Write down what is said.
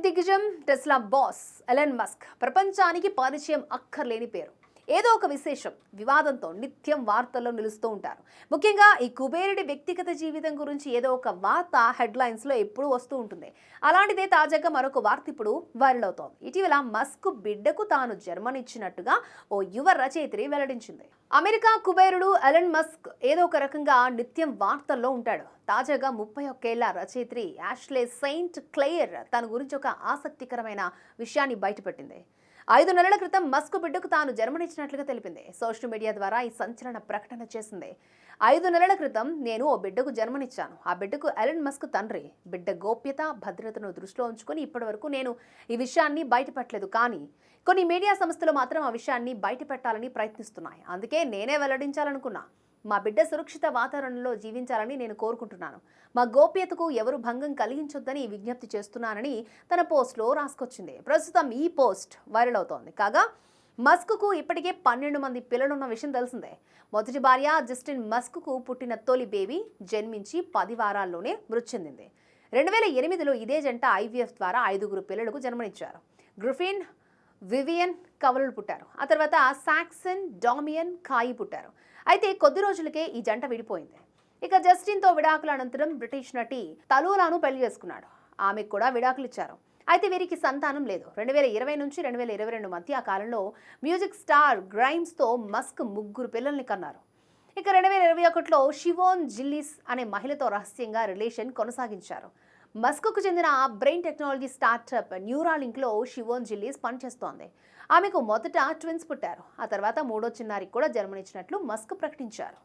దిగ్గజం Tesla boss Elon Musk ప్రపంచానికి పరిచయం అక్కర్లేని పేరు. ఏదో ఒక విశేషం వివాదంతో నిత్యం వార్తల్లో నిలుస్తూ ఉంటారు. ముఖ్యంగా ఈ కుబేరుడి వ్యక్తిగత జీవితం గురించి ఏదో ఒక వార్త హెడ్లైన్స్లో ఎప్పుడూ వస్తూ ఉంటుంది. అలాంటిదే తాజాగా మరొక వార్త ఇప్పుడు వైరల్ అవుతోంది. ఇటీవల మస్క్ బిడ్డకు తాను జన్మనిచ్చినట్టుగా ఓ యువ రచయిత్రి వెల్లడించింది. అమెరికా కుబేరుడు ఎలన్ మస్క్ ఏదో ఒక రకంగా నిత్యం వార్తల్లో ఉంటాడు. తాజాగా 31 ఏళ్ల రచయిత్రి యాష్లే సెయింట్ క్లెయిర్ తన గురించి ఒక ఆసక్తికరమైన విషయాన్ని బయటపెట్టింది. 5 నెలల క్రితం మస్క్ బిడ్డకు తాను జన్మనిచ్చినట్లుగా తెలిపింది. సోషల్ మీడియా ద్వారా ఈ సంచలన ప్రకటన చేసింది. 5 నెలల క్రితం నేను ఓ బిడ్డకు జన్మనిచ్చాను. ఆ బిడ్డకు ఎలన్ మస్క్ తండ్రి. బిడ్డ గోప్యత, భద్రతను దృష్టిలో ఉంచుకొని ఇప్పటివరకు నేను ఈ విషయాన్ని బయటపెట్టలేదు. కానీ కొన్ని మీడియా సంస్థలు మాత్రం ఆ విషయాన్ని బయటపెట్టాలని ప్రయత్నిస్తున్నాయి. అందుకే నేనే వెల్లడించాలనుకున్నా. మా బిడ్డ సురక్షిత వాతావరణంలో జీవించాలని నేను కోరుకుంటున్నాను. మా గోప్యతకు ఎవరు భంగం కలిగించొద్దని విజ్ఞప్తి చేస్తున్నానని తన పోస్ట్లో రాసుకొచ్చింది. ప్రస్తుతం ఈ పోస్ట్ వైరల్ అవుతోంది. కాగా మస్క్కు ఇప్పటికే 12 మంది పిల్లలున్న విషయం తెలిసిందే. మొదటి భార్య జస్టిన్ మస్క్కు పుట్టిన తొలి బేబీ జన్మించి 10 వారాల్లోనే మృతి చెందింది. 2008లో ఇదే జంట IVF ద్వారా 5 పిల్లలకు జన్మనిచ్చారు. గ్రిఫిన్, వివియన్ కవలలు పుట్టారు. ఆ తర్వాత సాక్సన్, డామియన్, కాయి పుట్టారు. అయితే కొద్ది రోజులకే ఈ జంట విడిపోయింది. ఇక జస్టిన్తో విడాకుల అనంతరం బ్రిటిష్ నటి తలూలాను పెళ్లి చేసుకున్నాడు. ఆమెకు కూడా విడాకులు ఇచ్చారు. అయితే వీరికి సంతానం లేదు. 2020 నుంచి 2022 మధ్య కాలంలో మ్యూజిక్ స్టార్ గ్రైమ్స్తో మస్క్ 3 పిల్లల్ని కన్నారు. ఇక 2021లో షివోన్ జిల్లిస్ అనే మహిళతో రహస్యంగా రిలేషన్ కొనసాగించారు. మస్క్కు చెందిన బ్రెయిన్ టెక్నాలజీ స్టార్టప్ న్యూరాలింక్లో షివోన్ జిల్లిస్ పనిచేస్తోంది. ఆమెకు మొదట ట్విన్స్ పుట్టారు. ఆ తర్వాత 3వ చిన్నారికి కూడా జన్మనిచ్చినట్లు మస్క్ ప్రకటించారు.